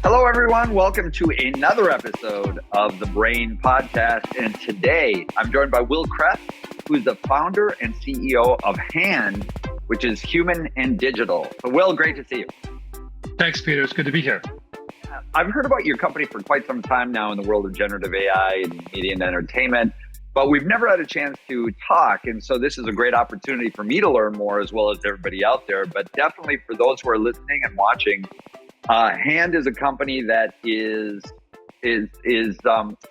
Hello, everyone. Welcome to another episode of the Brain Podcast. And today I'm joined by Will Kreth, who's the founder and CEO of Hand, which is human and digital. So, Will, great to see you. Thanks, Peter. It's good to be here. I've heard about your company for quite some time now in the world of generative AI and media and entertainment, but we've never had a chance to talk. And so this is a great opportunity for me to learn more as well as everybody out there. But definitely for those who are listening and watching, Hand is a company that is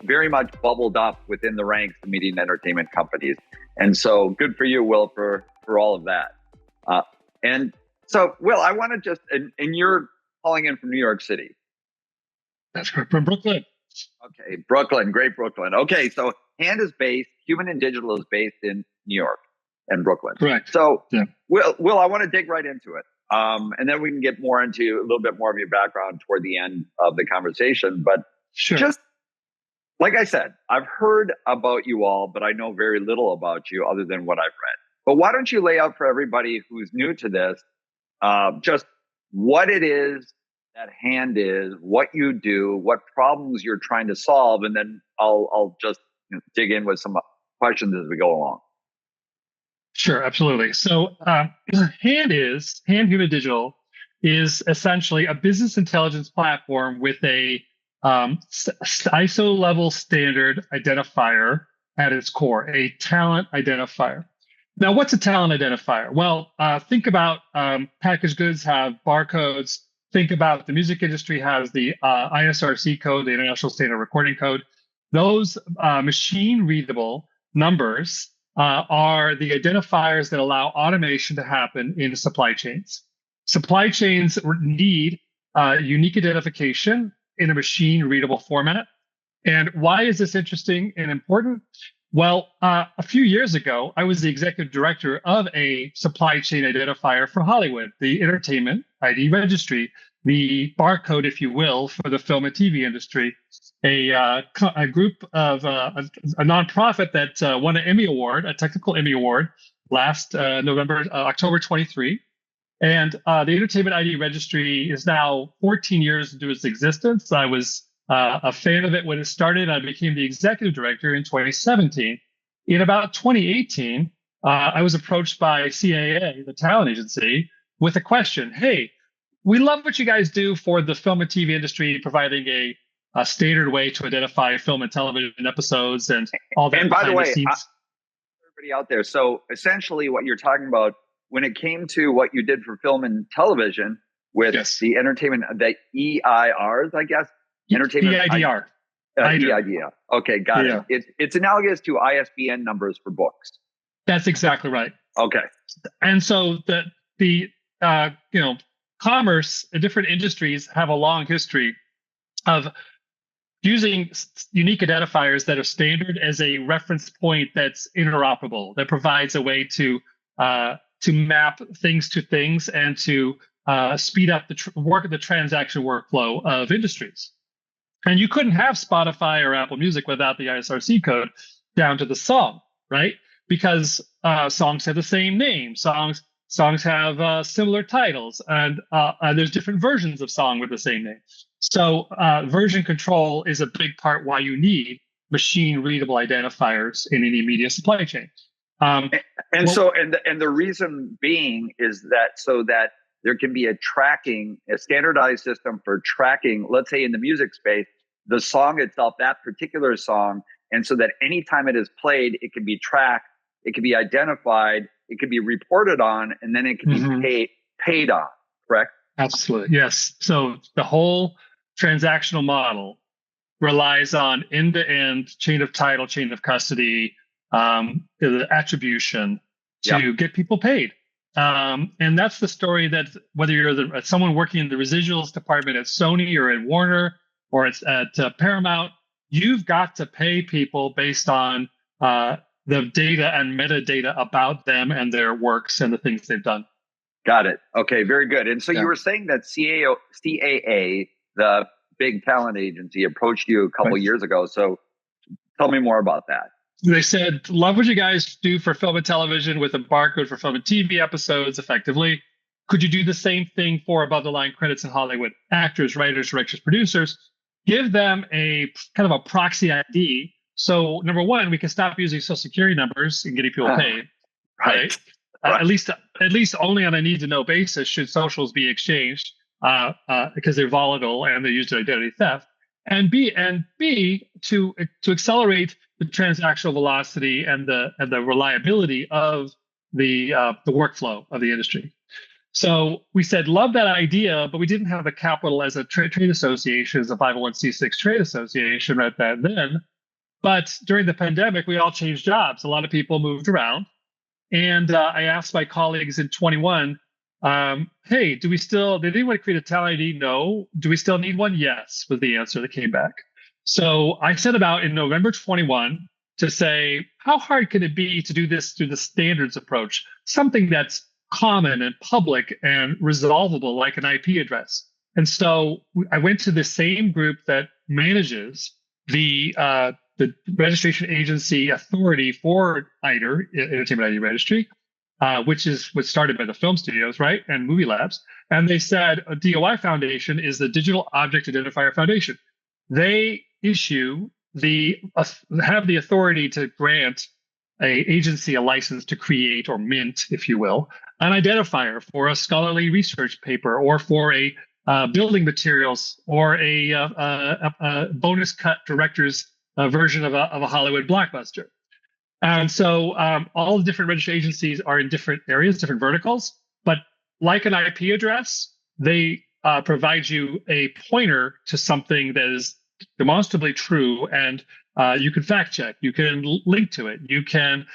very much bubbled up within the ranks of media and entertainment companies. And so good for you, Will, for all of that. And so, Will, I want to just, and you're calling in from New York City. That's correct. From Brooklyn. Okay, Brooklyn, great Brooklyn. Okay, so Hand is based, Human and Digital is based in New York and Brooklyn. Correct. So, yeah. Will, I want to dig right into it. And then we can get more into a little bit more of your background toward the end of the conversation. But sure. Just like I said, I've heard about you all, but I know very little about you other than what I've read. But why don't you lay out for everybody who's new to this, just what it is that Hand is, what you do, what problems you're trying to solve, and then I'll just dig in with some questions as we go along. Sure, absolutely. So Hand Human Digital is essentially a business intelligence platform with a ISO level standard identifier at its core, a talent identifier. Now, what's a talent identifier? Well, think about packaged goods have barcodes. Think about the music industry has the ISRC code, the International Standard Recording Code. Those machine readable numbers are the identifiers that allow automation to happen in supply chains. Supply chains need unique identification in a machine readable format. And why is this interesting and important? Well, a few years ago, I was the executive director of a supply chain identifier for Hollywood, the Entertainment ID Registry, the barcode, if you will, for the film and TV industry. A group of a nonprofit that won an Emmy Award, a technical Emmy Award, last October 23. And the Entertainment ID Registry is now 14 years into its existence. I was a fan of it when it started. I became the executive director in 2017. In about 2018, I was approached by CAA, the talent agency, with a question. Hey, we love what you guys do for the film and TV industry, providing a standard way to identify film and television episodes and all that. And by the way, everybody out there, so essentially what you're talking about, when it came to what you did for film and television with the entertainment, the EIRs, I guess, entertainment EIDR. EIDR. Okay, got it. It's analogous to ISBN numbers for books. That's exactly right. Okay. And so the commerce, different industries have a long history of using unique identifiers that are standard as a reference point that's interoperable, that provides a way to map things to things and to speed up the transaction workflow of industries. And you couldn't have Spotify or Apple Music without the ISRC code down to the song, right? Because songs have the same name. Songs have similar titles, and there's different versions of song with the same name. So version control is a big part why you need machine readable identifiers in any media supply chain. The reason being is that so that there can be a standardized system for tracking, let's say in the music space, the song itself, that particular song, and so that anytime it is played, it can be tracked, it can be identified, it can be reported on, and then it can be paid on, correct? Absolutely, yes. So the whole transactional model relies on end-to-end chain of title, chain of custody, the attribution to get people paid. And that's the story that whether you're someone working in the residuals department at Sony or at Warner or it's at Paramount, you've got to pay people based on the data and metadata about them and their works and the things they've done. Got it. Okay, very good. And so you were saying that CAA, the big talent agency, approached you a couple years ago. So tell me more about that. They said, love what you guys do for film and television with a barcode for film and TV episodes effectively. Could you do the same thing for above the line credits in Hollywood? Actors, writers, directors, producers, give them a kind of a proxy ID. So number one, we can stop using social security numbers and getting people paid, right? Right. Right. At least only on a need to know basis should socials be exchanged because they're volatile and they're used in identity theft. And B to accelerate the transactional velocity and the reliability of the workflow of the industry. So we said, love that idea, but we didn't have the capital as a trade association, as a 501c6 trade association right then. But during the pandemic, we all changed jobs. A lot of people moved around. And I asked my colleagues in 21, hey, did anyone create a talent ID? No. Do we still need one? Yes, was the answer that came back. So I set about in November 21 to say, how hard can it be to do this through the standards approach? Something that's common and public and resolvable like an IP address. And so I went to the same group that manages the registration agency authority for IDR, Entertainment ID Registry, which was started by the film studios, right, and movie labs. And they said a DOI Foundation is the Digital Object Identifier Foundation. They have the authority to grant a agency a license to create or mint, if you will, an identifier for a scholarly research paper or for a building materials or a bonus cut director's version of a Hollywood blockbuster. And so all the different registry agencies are in different areas, different verticals, but like an IP address, they provide you a pointer to something that is demonstrably true, and you can fact check, you can link to it, you can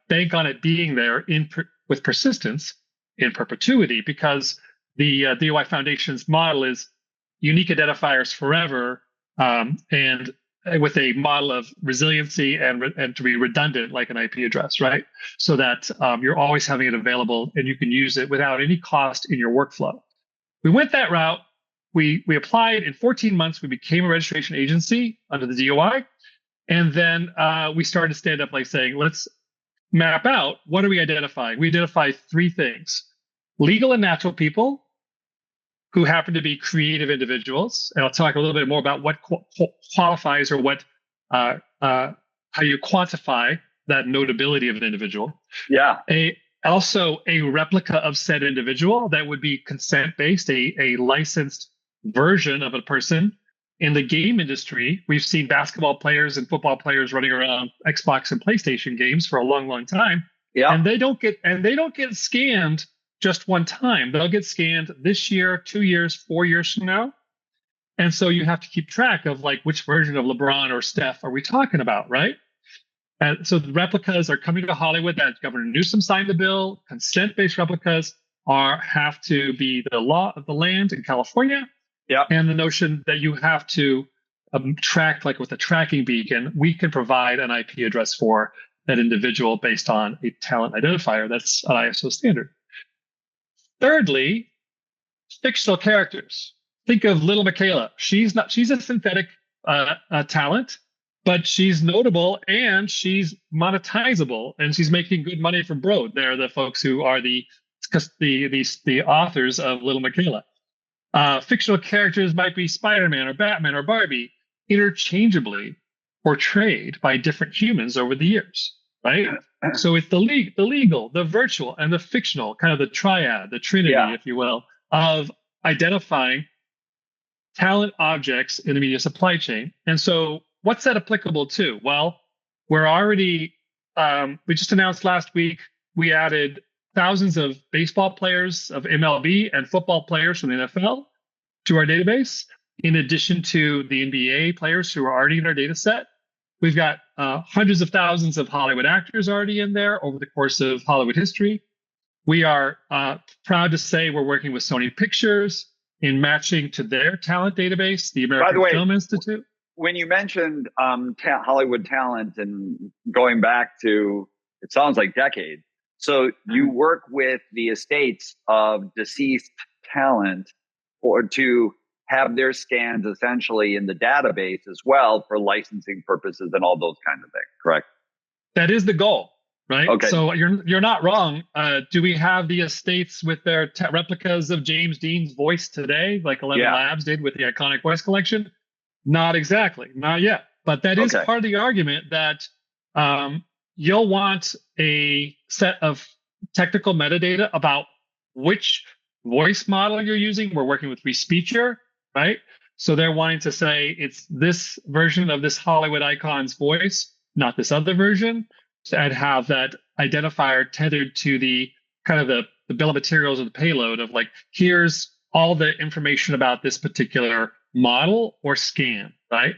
bank on it being there with persistence in perpetuity, because the DOI Foundation's model is unique identifiers forever, and with a model of resiliency and to be redundant like an IP address, right? So that you're always having it available and you can use it without any cost in your workflow. We went that route. We applied in 14 months. We became a registration agency under the DOI. And then we started to stand up like saying, let's map out, what are we identifying? We identify three things: legal and natural people who happen to be creative individuals. And I'll talk a little bit more about what qualifies or what how you quantify that notability of an individual. Yeah. Also a replica of said individual that would be consent-based, a licensed version of a person. In the game industry, we've seen basketball players and football players running around Xbox and PlayStation games for a long, long time. Yeah. And they don't get scanned just one time. They'll get scanned this year, 2 years, 4 years from now. And so you have to keep track of like which version of LeBron or Steph are we talking about, right? And so the replicas are coming to Hollywood. That Governor Newsom signed the bill. Consent-based replicas have to be the law of the land in California. Yeah. And the notion that you have to track, like with a tracking beacon, we can provide an IP address for that individual based on a talent identifier. That's an ISO standard. Thirdly, fictional characters. Think of Little Michaela. She's a synthetic talent, but she's notable and she's monetizable and she's making good money from Broad. They're the folks who are the authors of Little Michaela. Fictional characters might be Spider-Man or Batman or Barbie, interchangeably portrayed by different humans over the years, right? So it's the legal, the virtual, and the fictional, kind of the triad, the trinity, if you will, of identifying talent objects in the media supply chain. And so what's that applicable to? Well, we're already, we just announced last week, we added thousands of baseball players of MLB and football players from the NFL to our database, in addition to the NBA players who are already in our data set. We've got hundreds of thousands of Hollywood actors already in there over the course of Hollywood history. We are proud to say we're working with Sony Pictures in matching to their talent database, the American Film Institute. When you mentioned Hollywood talent and going back to, it sounds like decades. So you work with the estates of deceased talent to have their scans essentially in the database as well for licensing purposes and all those kinds of things, correct? That is the goal. right? Okay. So you're not wrong. Do we have the estates with their replicas of James Dean's voice today, like 11 Yeah. Labs did with the iconic voice collection? Not exactly, not yet. But that is Okay. part of the argument that you'll want a set of technical metadata about which voice model you're using. We're working with Respeecher, right? So they're wanting to say it's this version of this Hollywood icon's voice, not this other version, and have that identifier tethered to the kind of the bill of materials of the payload of like, here's all the information about this particular model or scan, right?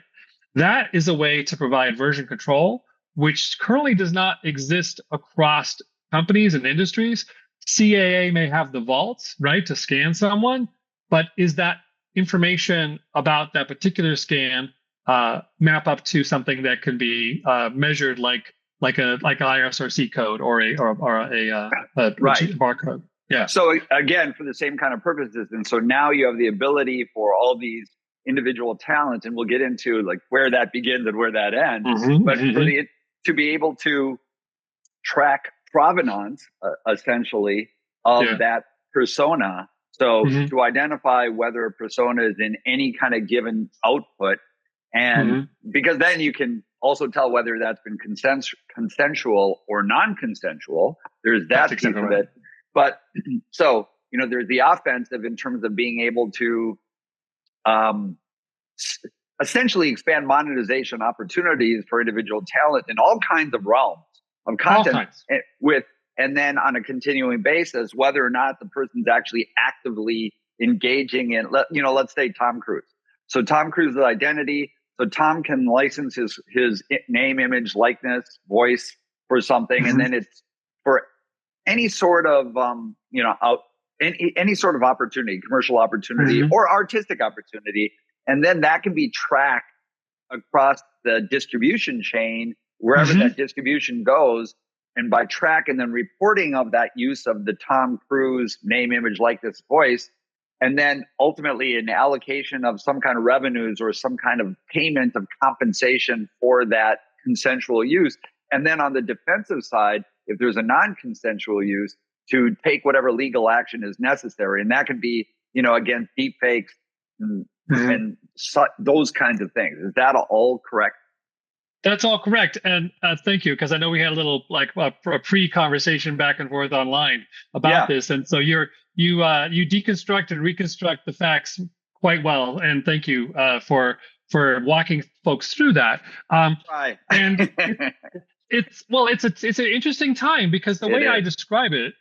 That is a way to provide version control, which currently does not exist across companies and industries. CAA may have the vaults, right, to scan someone, but is that information about that particular scan map up to something that can be measured like an ISRC code or a Right. barcode? Yeah. So again, for the same kind of purposes, and so now you have the ability for all these individual talents, and we'll get into like where that begins and where that ends. But for to be able to track provenance, essentially, of that persona. So to identify whether a persona is in any kind of given output, and because then you can also tell whether that's been consensual or non-consensual. There's that piece of it. But so, there's the offensive in terms of being able to essentially expand monetization opportunities for individual talent in all kinds of realms of content and then on a continuing basis, whether or not the person's actually actively engaging in, let's say Tom Cruise. So Tom Cruise's identity. So Tom can license his name, image, likeness, voice for something. And then it's for any sort of, any sort of opportunity, commercial opportunity or artistic opportunity. And then that can be tracked across the distribution chain, wherever that distribution goes. And by track and then reporting of that use of the Tom Cruise name, image, likeness, voice, and then ultimately an allocation of some kind of revenues or some kind of payment of compensation for that consensual use. And then on the defensive side, if there's a non-consensual use, to take whatever legal action is necessary. And that can be, against deep fakes and those kinds of things. Is that all correct? That's all correct. And thank you, because I know we had a little a pre-conversation back and forth online about this. And so you deconstruct and reconstruct the facts quite well. And thank you for walking folks through that. And it's an interesting time, because the way I describe it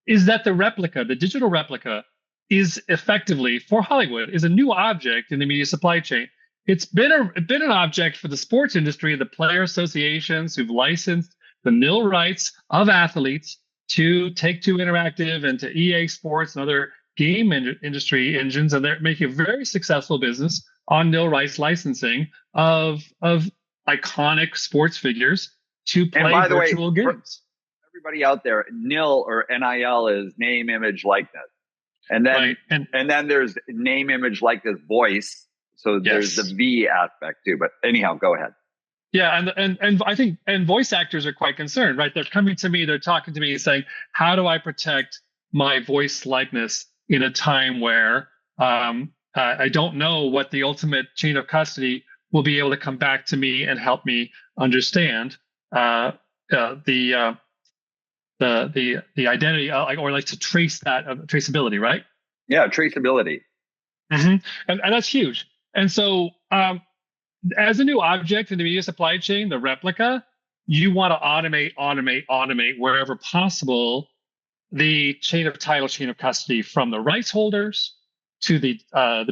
is that the digital replica is effectively, for Hollywood, is a new object in the media supply chain. It's been an object for the sports industry, the player associations who've licensed the nil rights of athletes to Take-Two Interactive and to EA Sports and other game industry engines, and they're making a very successful business on nil rights licensing of iconic sports figures to play virtual games. Everybody out there, NIL or NIL is name, image, likeness, and then and then there's name, image, likeness, voice. So there's the V aspect too. But anyhow, go ahead. Yeah, and I think voice actors are quite concerned, right? They're coming to me, they're talking to me, saying, "How do I protect my voice likeness in a time where I don't know what the ultimate chain of custody will be able to come back to me and help me understand the identity, or like to trace that traceability, right?" Yeah, traceability. And that's huge. And so, as a new object in the media supply chain, the replica, you want to automate wherever possible the chain of title, chain of custody, from the rights holders to the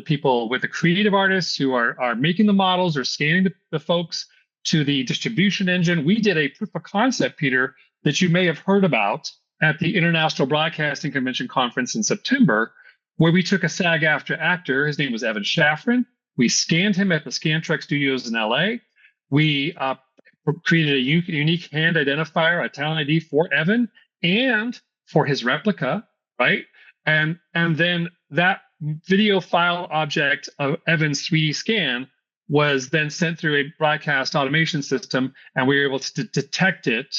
people with the creative artists who are making the models or scanning the folks, to the distribution engine. We did a proof of concept, Peter, that you may have heard about at the International Broadcasting Convention Conference in September, where we took a SAG-AFTRA actor. His name was Evan Shafran. We scanned him at the Scantrek studios in LA. We created a unique hand identifier, a talent ID for Evan and for his replica, right? And then that video file object of Evan's 3D scan was then sent through a broadcast automation system, and we were able to detect it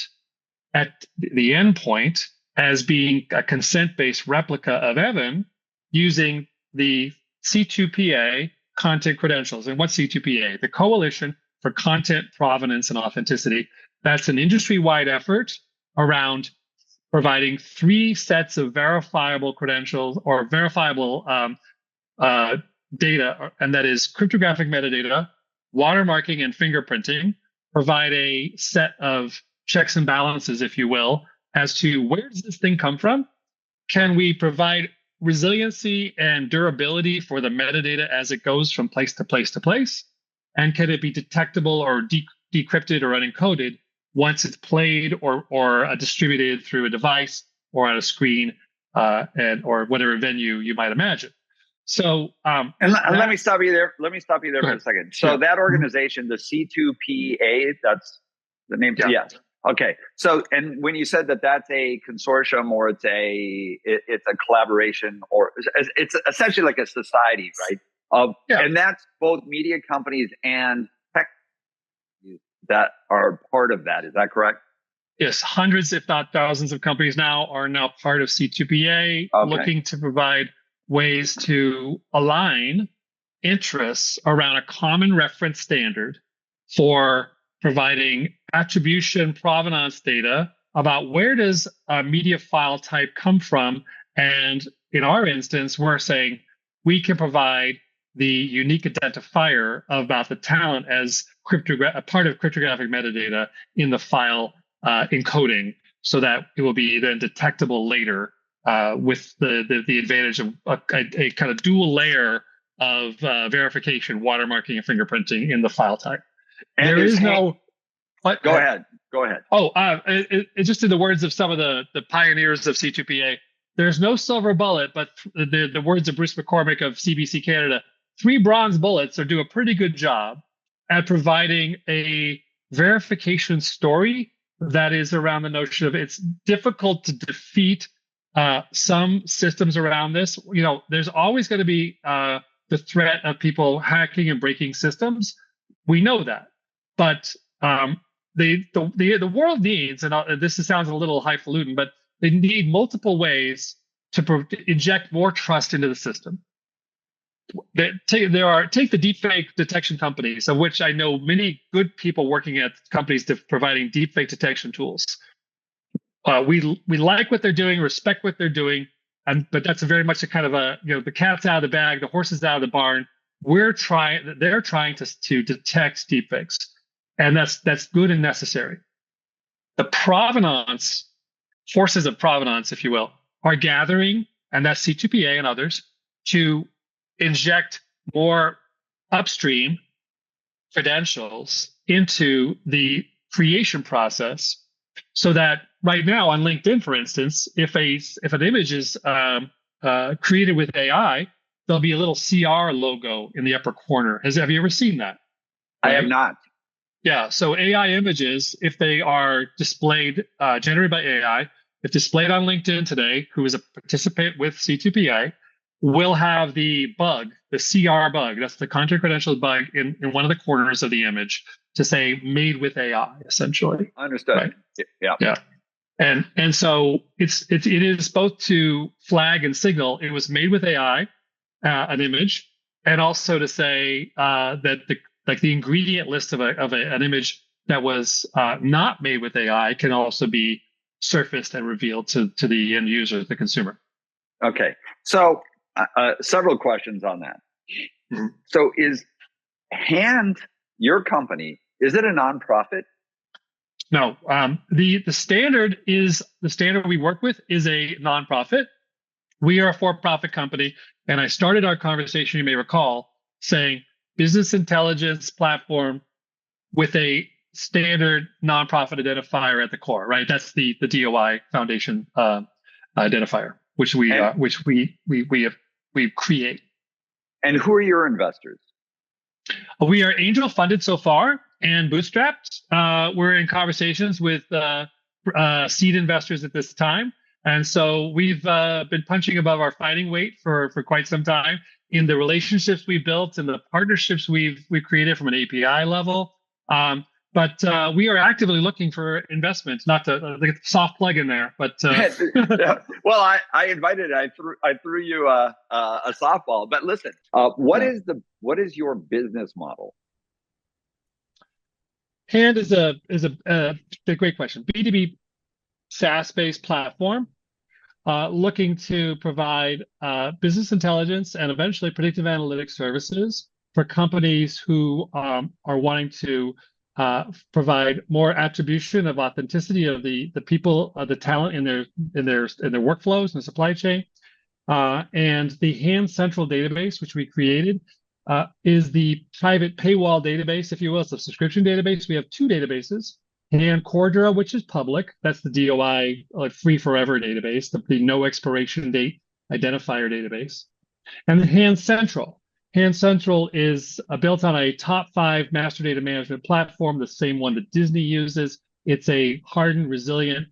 at the endpoint as being a consent-based replica of Evan using the C2PA content credentials. And what's C2PA? The Coalition for Content Provenance and Authenticity. That's an industry-wide effort around providing 3 sets of verifiable credentials or verifiable data, and that is cryptographic metadata, watermarking, and fingerprinting, provide a set of checks and balances, if you will, as to where does this thing come from? Can we provide resiliency and durability for the metadata as it goes from place to place to place? And can it be detectable or decrypted or unencoded once it's played or distributed through a device or on a screen or whatever venue you might imagine? So, and let me stop you there. Let me stop you there for a second. So that organization, the C2PA, that's the name. Yeah. Yes. Okay. So, and when you said that that's a consortium or it's a collaboration or it's essentially like a society, right? And that's both media companies and tech that are part of that. Is that correct? Yes. Hundreds, if not thousands of companies are now part of C2PA, looking to provide ways to align interests around a common reference standard for providing attribution provenance data about where does a media file type come from. And in our instance, we're saying we can provide the unique identifier about the talent as a part of cryptographic metadata in the file encoding, so that it will be then detectable later with the advantage of a kind of dual layer of verification, watermarking, and fingerprinting in the file type. And there is no. What? Go ahead. Oh, it's just in the words of some of the pioneers of C2PA. There's no silver bullet, but the words of Bruce McCormick of CBC Canada, 3 bronze bullets do a pretty good job at providing a verification story that is around the notion of it's difficult to defeat some systems around this. You know, there's always going to be the threat of people hacking and breaking systems. We know that, but the world needs, and this sounds a little highfalutin, but they need multiple ways to inject more trust into the system. Take the deepfake detection companies, of which I know many good people working at companies providing deepfake detection tools. We like what they're doing, respect what they're doing, but that's very much a kind of the cat's out of the bag, the horse is out of the barn. They're trying to detect deepfakes, and that's good and necessary. The provenance forces of provenance, if you will, are gathering, and that's C2PA and others, to inject more upstream credentials into the creation process, so that right now on LinkedIn, for instance, if an image is created with AI, there'll be a little CR logo in the upper corner. Have you ever seen that? Right? I have not. Yeah. So AI images, if they are displayed, generated by AI, if displayed on LinkedIn today, who is a participant with C2PA, will have the bug, the CR bug. That's the content credentials bug in one of the corners of the image to say made with AI, essentially. Understood. Right? Yeah. Yeah. And so it is both to flag and signal it was made with AI, an image, and also to say that the ingredient list of an image that was not made with AI can also be surfaced and revealed to the end user, the consumer. Okay, so several questions on that. Mm-hmm. So is Hand, your company, is it a nonprofit? No, the standard we work with is a nonprofit. We are a for-profit company, and I started our conversation, you may recall, saying business intelligence platform with a standard nonprofit identifier at the core, right? That's the DOI Foundation identifier, which we create. And who are your investors? We are angel funded so far and bootstrapped. We're in conversations with seed investors at this time. And so we've been punching above our fighting weight for quite some time in the relationships we've built and the partnerships we've created from an API level. but we are actively looking for investment. Not to get the soft plug in there, but well, I invited. I threw you a softball. But listen, what is your business model? Hand is a great question. B2B SaaS-based platform, looking to provide business intelligence and eventually predictive analytics services for companies who are wanting to provide more attribution of authenticity of the people, the talent in their workflows and supply chain. And the Hand Central database, which we created, is the private paywall database, if you will. It's a subscription database. We have two databases. Hand Cordura, which is public. That's the DOI, like free forever database, the no expiration date identifier database. And the Hand Central. Hand Central is built on a top 5 master data management platform, the same one that Disney uses. It's a hardened, resilient,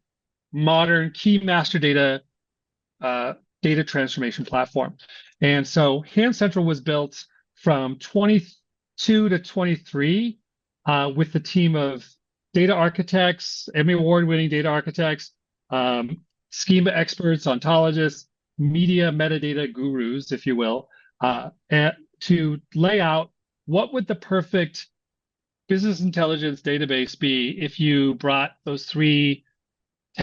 modern key master data data transformation platform. And so Hand Central was built from 22 to 23 with the team of data architects, Emmy Award-winning data architects, schema experts, ontologists, media metadata gurus, if you will, and to lay out what would the perfect business intelligence database be if you brought those 3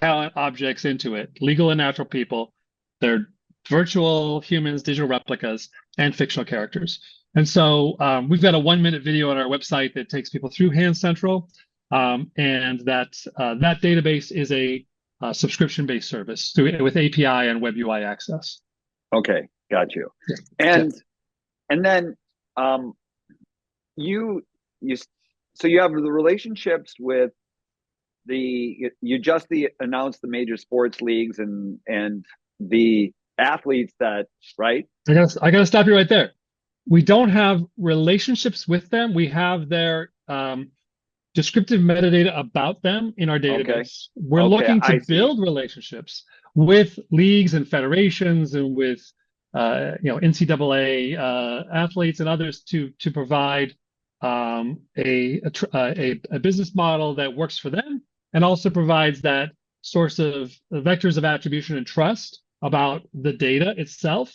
talent objects into it: legal and natural people, they're virtual humans, digital replicas, and fictional characters. And so we've got a 1-minute video on our website that takes people through Hand Central. And that database is a subscription-based service with API and web UI access. Okay, got you. Yeah. And then you so you have the relationships with you just announced the major sports leagues and the athletes that, right? I gotta stop you right there. We don't have relationships with them. We have their descriptive metadata about them in our database. Okay. We're looking to build relationships with leagues and federations and with NCAA athletes and others to provide a business model that works for them and also provides that source of vectors of attribution and trust about the data itself.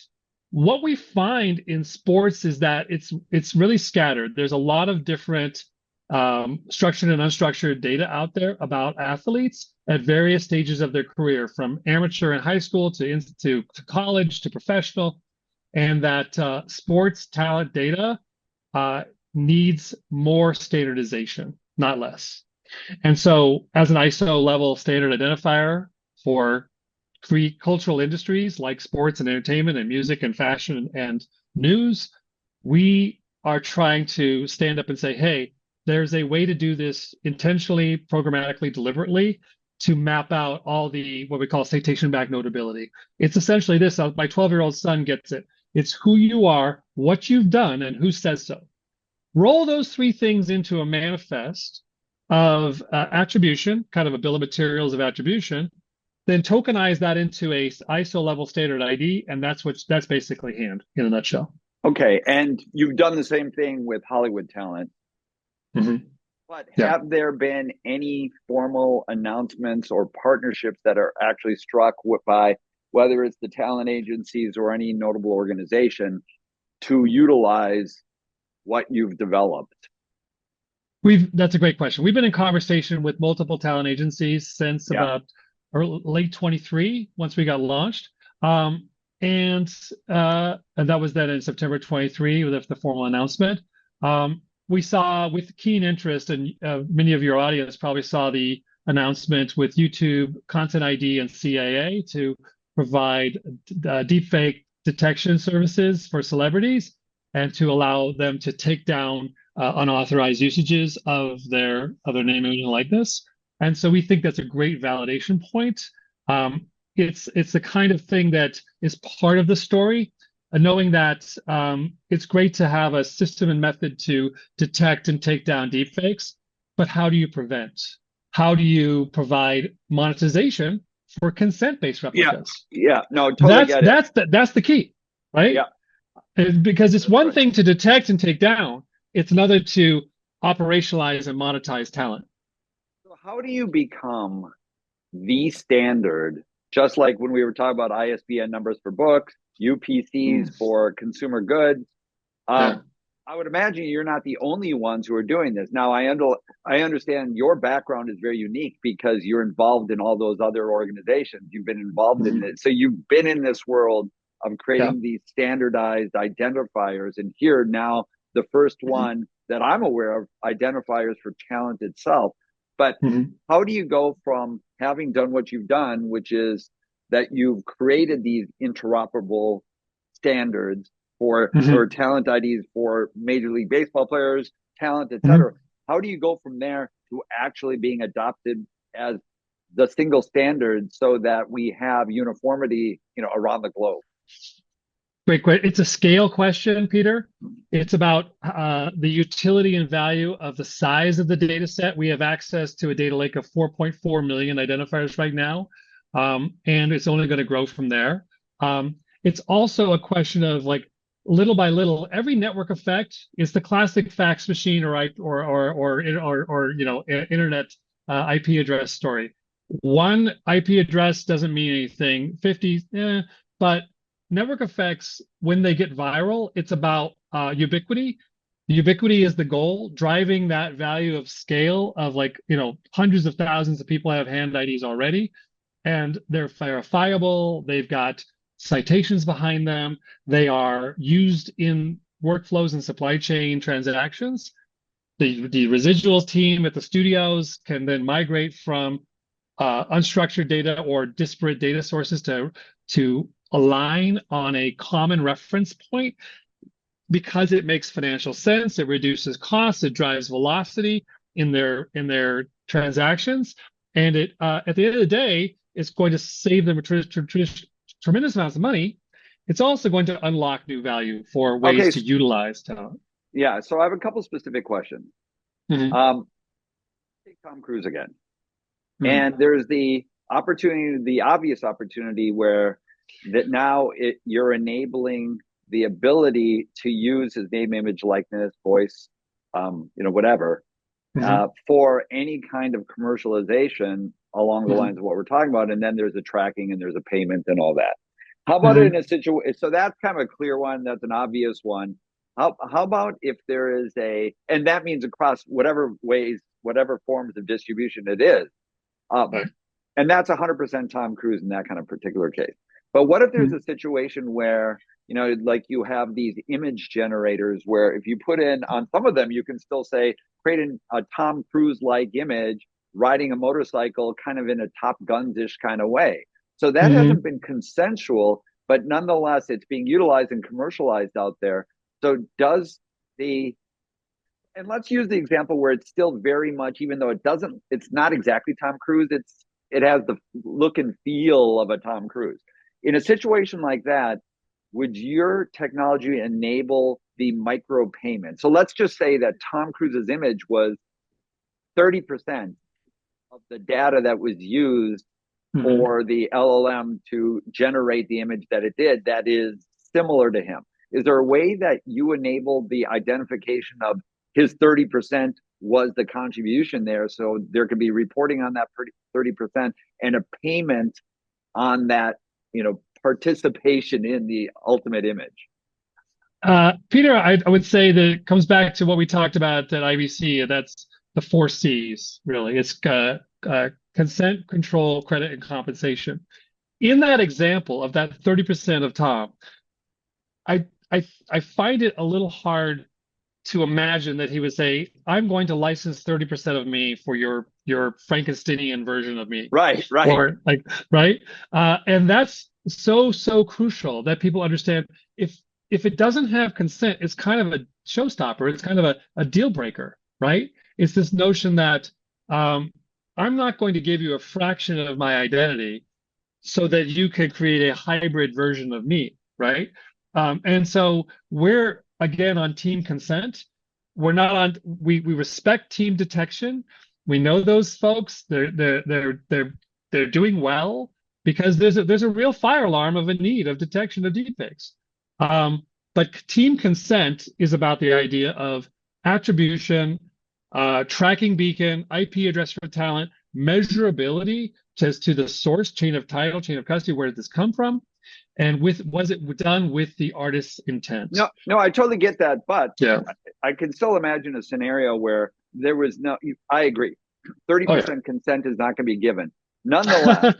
What we find in sports is that it's really scattered. There's a lot of different structured and unstructured data out there about athletes at various stages of their career, from amateur and high school to college to professional, and that sports talent data needs more standardization, not less. And so as an ISO level standard identifier for cultural industries like sports and entertainment and music and fashion and news, we are trying to stand up and say, hey, there's a way to do this intentionally, programmatically, deliberately, to map out all the what we call citation-backed notability. It's essentially this. My 12-year-old son gets it. It's who you are, what you've done, and who says so. Roll those 3 things into a manifest of attribution, kind of a bill of materials of attribution, then tokenize that into a ISO level standard ID, and that's basically Hand in a nutshell. Okay, and you've done the same thing with Hollywood talent. Mm-hmm. But have there been any formal announcements or partnerships that are actually struck by whether it's the talent agencies or any notable organization to utilize what you've developed? That's a great question. We've been in conversation with multiple talent agencies since about late 23, once we got launched. And that was then in September 23 with the formal announcement. We saw with keen interest, and many of your audience probably saw the announcement with YouTube, Content ID, and CAA to provide deepfake detection services for celebrities and to allow them to take down unauthorized usages of their name, image, and likeness. And so we think that's a great validation point. It's the kind of thing that is part of the story, knowing that it's great to have a system and method to detect and take down deepfakes, but how do you prevent? How do you provide monetization for consent-based replicas? Yeah, no, totally get it. That's the key, right? Yeah. Because it's one thing to detect and take down. It's another to operationalize and monetize talent. So how do you become the standard? Just like when we were talking about ISBN numbers for books, UPCs for consumer goods. Yeah. Um, I would imagine you're not the only ones who are doing this. Now, I understand your background is very unique because you're involved in all those other organizations. You've been involved in Mhm. it. So you've been in this world of Yeah. creating these standardized identifiers. And here now, the first Mhm. one that I'm aware of, identifiers for talent itself. But Mhm. how do you go from having done what you've done, which is that you've created these interoperable standards for or Mhm. talent IDs for Major League Baseball players, talent, et cetera. Mhm. How do you go from there to actually being adopted as the single standard so that we have uniformity, around the globe? Great, great. It's a scale question, Peter. It's about the utility and value of the size of the data set. We have access to a data lake of 4.4 million identifiers right now, and it's only going to grow from there. It's also a question of like little by little, every network effect is the classic fax machine or internet IP address story. One IP address doesn't mean anything. 50, but network effects, when they get viral, it's about ubiquity. Ubiquity is the goal, driving that value of scale of like, hundreds of thousands of people have hand IDs already, and they're verifiable. They've got citations behind them. They are used in workflows and supply chain transactions. The residuals team at the studios can then migrate from unstructured data or disparate data sources to align on a common reference point because it makes financial sense. It reduces costs. It drives velocity in their transactions, and it at the end of the day, it's going to save them tremendous amounts of money. It's also going to unlock new value for ways Okay, to utilize talent. yeah. So I have a couple specific questions. Mm-hmm. Um, take Tom Cruise again, Mm-hmm. and there's the opportunity, the obvious opportunity where that now you're enabling the ability to use his name, image, likeness, voice, whatever, Mm-hmm. for any kind of commercialization along the Mm-hmm. lines of what we're talking about. And then there's a tracking and there's a payment and all that. How about it in Mm-hmm. a situation? So that's kind of a clear one. That's an obvious one. How about if there is and that means across whatever ways, whatever forms of distribution it is. Um, Right. and that's 100% Tom Cruise in that kind of particular case. But what if there's Mm-hmm. a situation where, like you have these image generators where if you put in on some of them, you can still say, create a Tom Cruise like image riding a motorcycle kind of in a Top Guns ish kind of way. So that Mm-hmm. hasn't been consensual, but nonetheless, it's being utilized and commercialized out there. So does the and let's use the example where it's still very much, even though it's not exactly Tom Cruise, it has the look and feel of a Tom Cruise. In a situation like that, would your technology enable the micro payment? So let's just say that Tom Cruise's image was 30% of the data that was used Mm-hmm. for the LLM to generate the image that it did that is similar to him? Is there a way that you enable the identification of his 30% was the contribution there? So there could be reporting on that 30% and a payment on that, participation in the ultimate image. Peter, I would say that it comes back to what we talked about at IBC. That's the four C's, really. It's consent, control, credit, and compensation. In that example of that 30% of Tom, I find it a little hard to imagine that he would say, "I'm going to license 30% of me for your Frankensteinian version of me," Right, right. or like, right? And that's so crucial that people understand. If it doesn't have consent, it's kind of a showstopper. It's kind of a deal breaker, right? It's this notion that I'm not going to give you a fraction of my identity so that you can create a hybrid version of me, right? And so we're again on team consent. We're not on. We respect team detection. We know those folks. They're doing well because there's a real fire alarm of a need of detection of deepfakes. But team consent is about the idea of attribution, tracking beacon, IP address for talent, measurability as to the source, chain of title, chain of custody, where did this come from? And was it done with the artist's intent? No, I totally get that, but Yeah. I can still imagine a scenario where there was no. I agree, Oh, yeah. 30% consent is not going to be given. Nonetheless,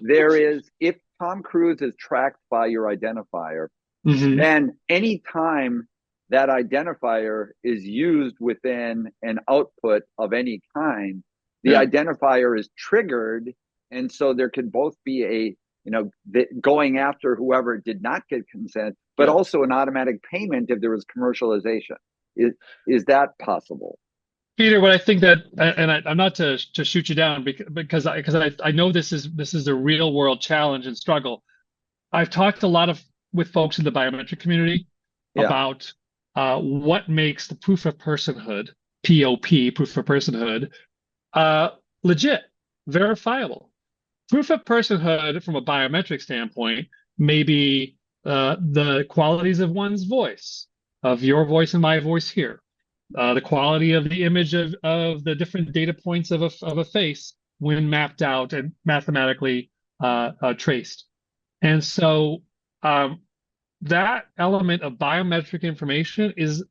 there is, if Tom Cruise is tracked by your identifier, Hmm. then any time that identifier is used within an output of any kind, the Yeah. identifier is triggered. And so there could both be a, going after whoever did not get consent, but Yeah. also an automatic payment if there was commercialization. Is that possible? Peter, what I think that, and I'm not to shoot you down because I know this is a real world challenge and struggle. I've talked a lot with folks in the biometric community Yeah. about what makes the proof of personhood, POP, proof of personhood, uh, legit, verifiable. Proof of personhood from a biometric standpoint may be the qualities of one's voice, of your voice and my voice here, the quality of the image of the different data points of a face when mapped out and mathematically traced. And so um, that element of biometric information is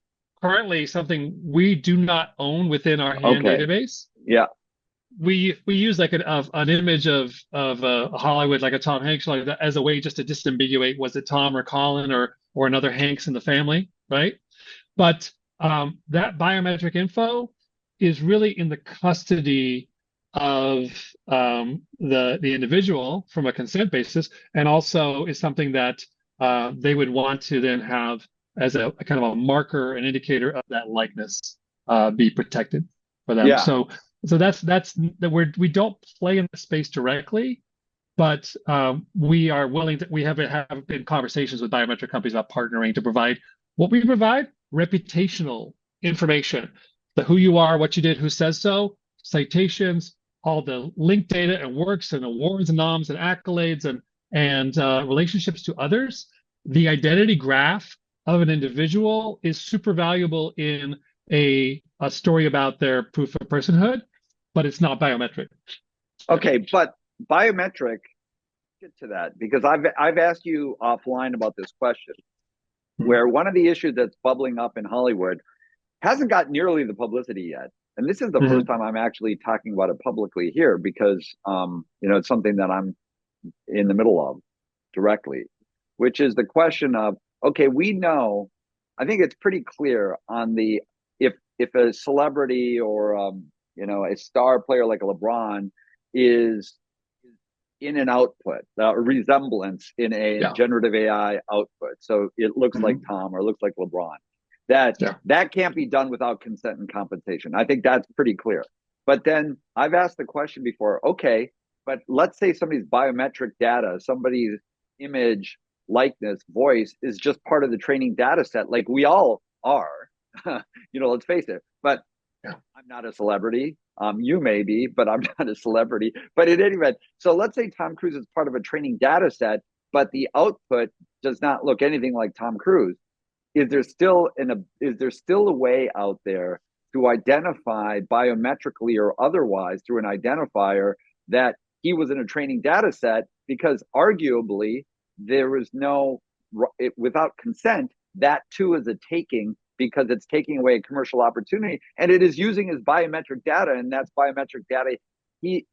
currently something we do not own within our hand Okay. database. Yeah. We use like an image of Hollywood, like a Tom Hanks, like that, as a way just to disambiguate was it Tom or Colin or another Hanks in the family, right? But that biometric info is really in the custody of the individual from a consent basis, and also is something that they would want to then have as a kind of a marker, an indicator of that likeness be protected for them. Yeah. So that's that we don't play in the space directly, but we are willing to. We have been conversations with biometric companies about partnering to provide what we provide: reputational information, the who you are, what you did, who says so, citations, all the linked data and works and awards and noms and accolades and relationships to others. The identity graph of an individual is super valuable in a story about their proof of personhood, but it's not biometric. Okay. But biometric, get to that because I've asked you offline about this question, Mhm. where one of the issues that's bubbling up in Hollywood hasn't got nearly the publicity yet. And this is the first Mhm. time I'm actually talking about it publicly here because, it's something that I'm in the middle of directly, which is the question of, okay, we know, I think it's pretty clear on the, if a celebrity or, a star player like a LeBron is in an output, a resemblance in a Yeah. generative AI output. So it looks like Mhm. Tom or looks like LeBron. That Yeah. that can't be done without consent and compensation. I think that's pretty clear. But then I've asked the question before, okay, but let's say somebody's biometric data, somebody's image, likeness, voice is just part of the training data set, like we all are. Let's face it. But Yeah. I'm not a celebrity. You may be, but I'm not a celebrity. But in any event, so let's say Tom Cruise is part of a training data set, but the output does not look anything like Tom Cruise. Is there still a way out there to identify biometrically or otherwise through an identifier that he was in a training data set? Because arguably there is no, without consent, that too is a taking because it's taking away a commercial opportunity and it is using his biometric data, and that's biometric data. He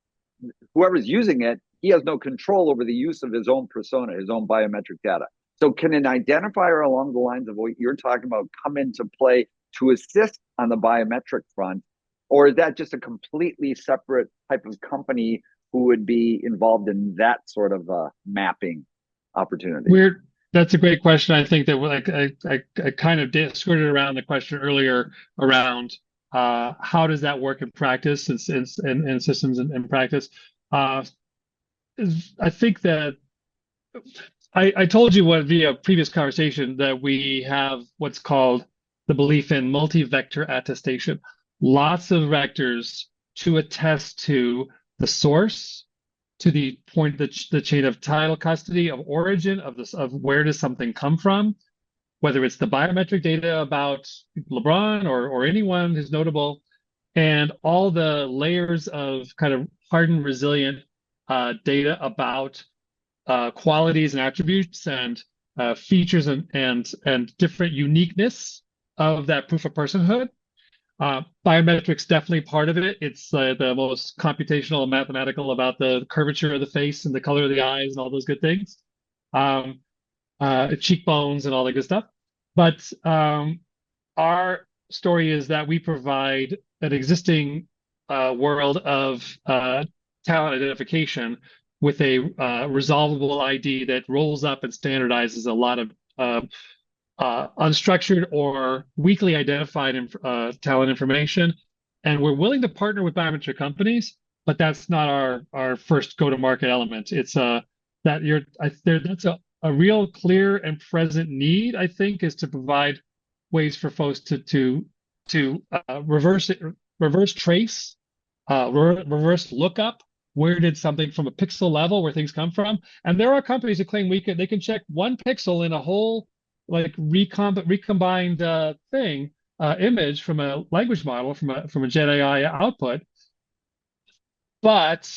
Whoever's using it, he has no control over the use of his own persona, his own biometric data. So can an identifier along the lines of what you're talking about come into play to assist on the biometric front? Or is that just a completely separate type of company who would be involved in that sort of mapping opportunity? Weird. That's a great question. I think that like I kind of skirted around the question earlier around how does that work in practice and systems in practice. Uh, I think that I told you what via previous conversation that we have what's called the belief in multi-vector attestation. Lots of vectors to attest to the source, to the point, the chain of title, custody, of origin, of where does something come from, whether it's the biometric data about LeBron or anyone who's notable, and all the layers of kind of hardened, resilient data about qualities and attributes and features and different uniqueness of that proof of personhood. Biometrics definitely part of it. It's the most computational and mathematical about the curvature of the face and the color of the eyes and all those good things, um, cheekbones and all that good stuff. But our story is that we provide an existing world of talent identification with a resolvable ID that rolls up and standardizes a lot of unstructured or weakly identified talent information. And we're willing to partner with biometric companies, but that's not our first go-to-market element. It's that's a real clear and present need, I think, is to provide ways for folks to reverse trace, reverse lookup. Where did something from a pixel level where things come from? And there are companies that claim they can check one pixel in a whole like recombined thing image from a language model from a Gen AI output, but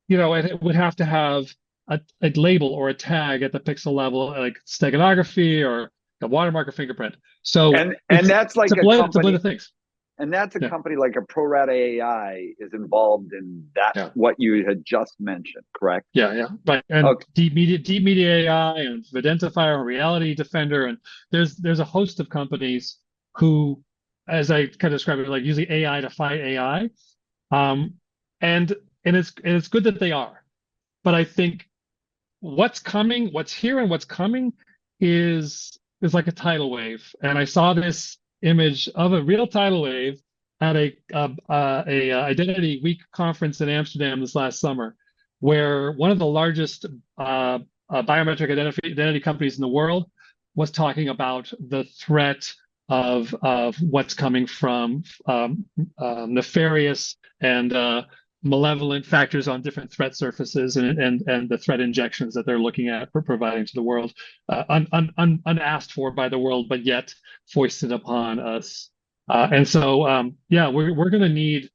it would have to have a label or a tag at the pixel level, like steganography or a watermark or fingerprint. So and that's like a blend of things. And that's a company like a ProRata AI is involved in that, what you had just mentioned, correct? Yeah. Right. And Deep Media AI and Videntifier and Reality Defender. And there's a host of companies who, as I kind of described it, like using AI to fight AI. And it's good that they are. But I think what's here and what's coming is like a tidal wave. And I saw this image of a real tidal wave at a Identity Week conference in Amsterdam this last summer, where one of the largest biometric identity companies in the world was talking about the threat of what's coming from nefarious and malevolent factors on different threat surfaces and the threat injections that they're looking at for providing to the world, unasked for by the world, but yet foisted upon us. And so, we're going to need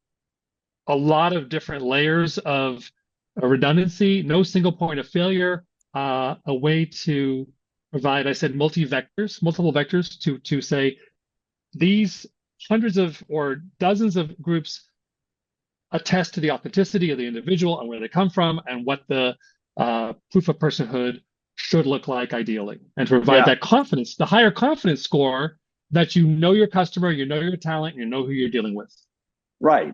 a lot of different layers of redundancy, no single point of failure, a way to provide, I said, multiple vectors to say these hundreds of or dozens of groups attest to the authenticity of the individual and where they come from and what the proof of personhood should look like ideally, and to provide that confidence, the higher confidence score that you know your customer, you know your talent, you know who you're dealing with. Right.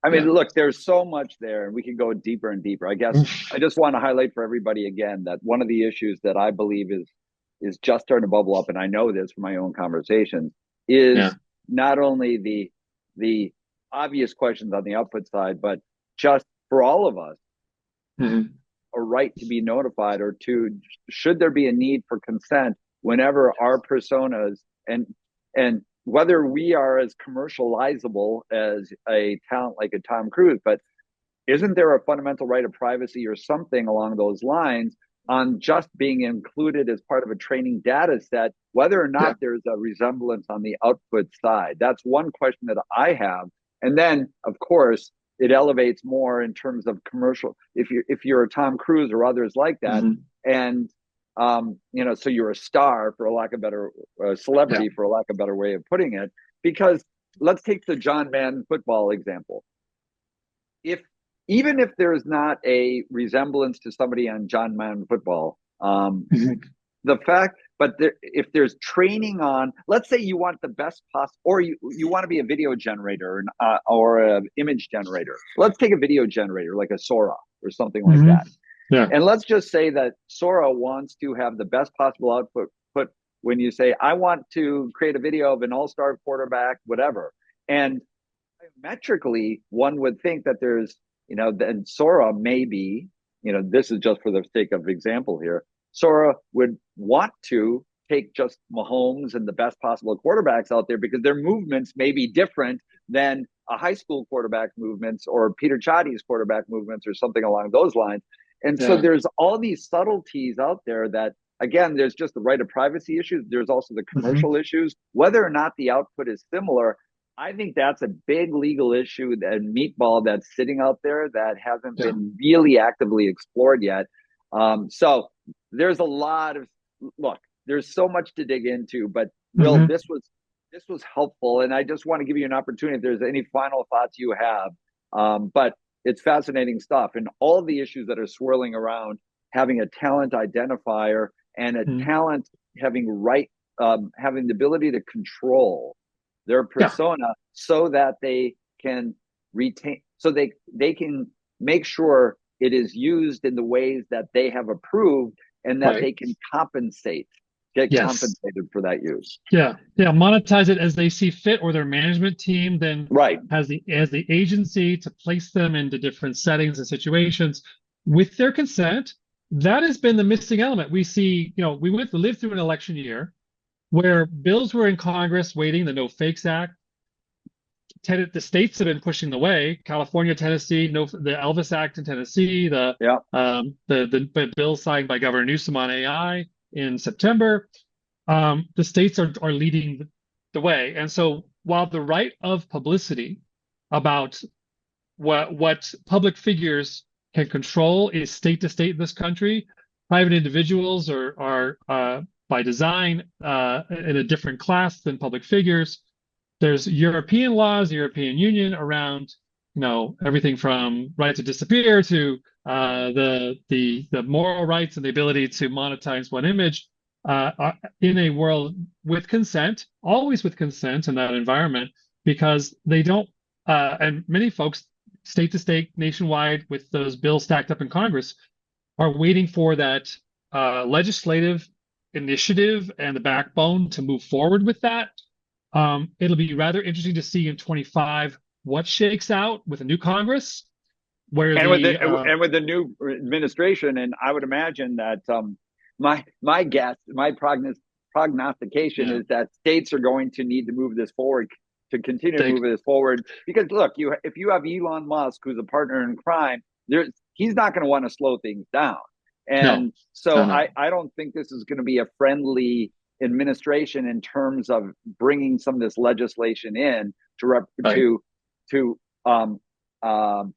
I mean, look, there's so much there, and we can go deeper and deeper. I guess I just want to highlight for everybody again that one of the issues that I believe is just starting to bubble up, and I know this from my own conversations, is not only the obvious questions on the output side, but just for all of us, a right to be notified, or should there be a need for consent whenever our personas and whether we are as commercializable as a talent like a Tom Cruise, but isn't there a fundamental right of privacy or something along those lines on just being included as part of a training data set, whether or not there's a resemblance on the output side? That's one question that I have. And then, of course, it elevates more in terms of commercial. If you're a Tom Cruise or others like that, and so you're a star, for a lack of better celebrity, for a lack of better way of putting it. Because let's take the John Madden football example. Even if there's not a resemblance to somebody on John Madden football, the fact, but if there's training on, let's say you want the best possible, or you want to be a video generator or an image generator. Let's take a video generator like a Sora or something like that. Yeah. And let's just say that Sora wants to have the best possible output when you say, I want to create a video of an all-star quarterback, whatever. And metrically, one would think that there's, then Sora may be, this is just for the sake of example here, Sora would want to take just Mahomes and the best possible quarterbacks out there because their movements may be different than a high school quarterback movements or Peter Chatty's quarterback movements or something along those lines. And so there's all these subtleties out there that, again, there's just the right of privacy issues. There's also the commercial issues. Whether or not the output is similar, I think that's a big legal issue, that meatball that's sitting out there that hasn't Yeah. been really actively explored yet. So there's a lot of look. There's so much to dig into, but Will, Hmm. this was helpful, and I just want to give you an opportunity if there's any final thoughts you have. But it's fascinating stuff, and all the issues that are swirling around having a talent identifier and a Hmm. talent having the ability to control their Yeah. persona so that they can retain, so they can make sure it is used in the ways that they have approved, and that Right. they can get Yes. compensated for that use. Yeah. Yeah. Monetize it as they see fit, or their management team then Right. has the agency to place them into different settings and situations with their consent. That has been the missing element. We see, we lived through an election year where bills were in Congress waiting, the No Fakes Act. The states have been pushing the way. California, Tennessee, no, the Elvis Act in Tennessee, Yeah. the bill signed by Governor Newsom on AI in September. The states are leading the way, and so while the right of publicity about what public figures can control is state to state in this country, private individuals are by design in a different class than public figures. There's European laws, the European Union around, everything from right to disappear to the moral rights and the ability to monetize one image in a world with consent, always with consent in that environment, because they don't, and many folks, state to state, nationwide, with those bills stacked up in Congress, are waiting for that legislative initiative and the backbone to move forward with that. It'll be rather interesting to see in 25 what shakes out with a new Congress, where And the with the new administration, and I would imagine that my guess, my prognostication yeah, is that states are going to need to move this forward, to continue to they move this forward. Because look, if you have Elon Musk, who's a partner in crime, he's not going to want to slow things down. no, And so no, no, I don't think this is going to be a friendly administration in terms of bringing some of this legislation in right, to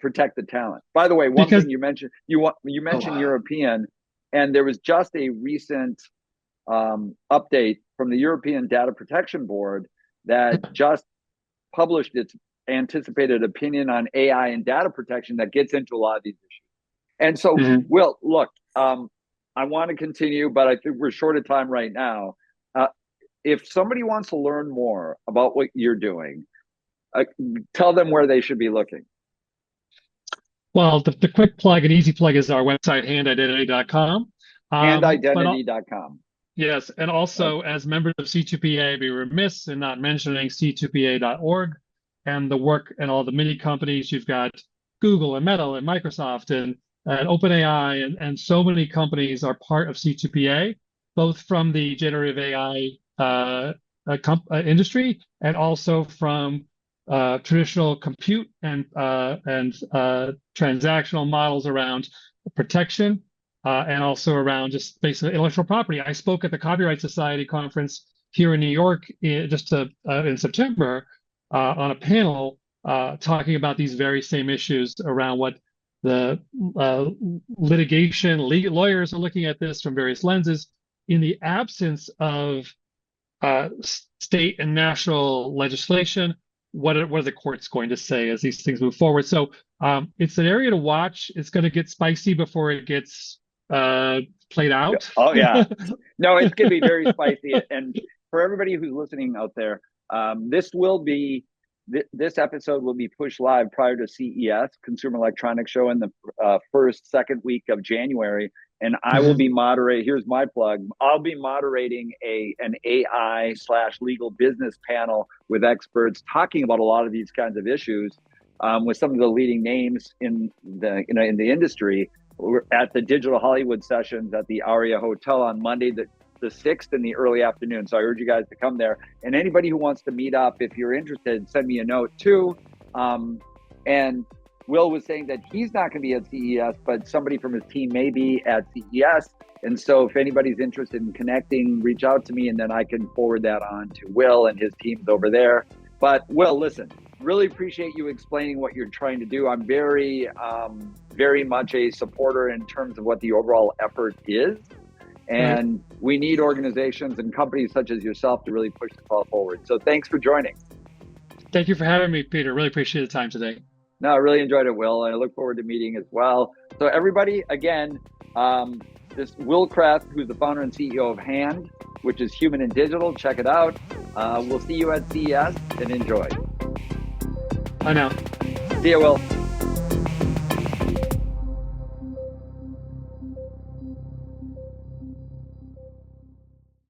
protect the talent. By the way, one because thing you mentioned, you oh mentioned wow, European, and there was just a recent update from the European Data Protection Board that just published its anticipated opinion on AI and data protection that gets into a lot of these issues. And so, mhm. Will, look, I want to continue, but I think we're short of time right now. Uh, if somebody wants to learn more about what you're doing, uh, tell them where they should be looking. Well, the quick plug, an easy plug, is our website, handidentity.com. But Handidentity.com. yes, and also as members of C2PA, I'd be remiss in not mentioning c2pa.org and the work and all the many companies. You've got Google and Meta and Microsoft and OpenAI, and so many companies are part of C2PA, both from the generative AI industry and also from traditional compute and transactional models around protection and also around just basically intellectual property. I spoke at the Copyright Society conference here in New York in September on a panel talking about these very same issues around what the lawyers are looking at this from various lenses in the absence of state and national legislation. What are the courts going to say as these things move forward? So it's an area to watch. It's going to get spicy before it gets played out. Oh yeah, no, it's going to be very spicy. And for everybody who's listening out there, this episode will be pushed live prior to CES, Consumer Electronics Show, in the second week of January. And I will be moderating. Here's my plug. I'll be moderating an AI/legal business panel with experts talking about a lot of these kinds of issues with some of the leading names in the industry. We're at the Digital Hollywood sessions at the Aria Hotel on Monday, the 6th in the early afternoon. So I urge you guys to come there. And anybody who wants to meet up, if you're interested, send me a note too. And Will was saying that he's not going to be at CES, but somebody from his team may be at CES. And so if anybody's interested in connecting, reach out to me, and then I can forward that on to Will and his teams over there. But Will, listen, really appreciate you explaining what you're trying to do. I'm very, very much a supporter in terms of what the overall effort is. And we need organizations and companies such as yourself to really push the call forward. So thanks for joining. Thank you for having me, Peter. Really appreciate the time today. No, I really enjoyed it, Will. And I look forward to meeting as well. So everybody, again, this Will Kreth, who's the founder and CEO of Hand, which is human and digital. Check it out. We'll see you at CES and enjoy. Bye now. See you, Will.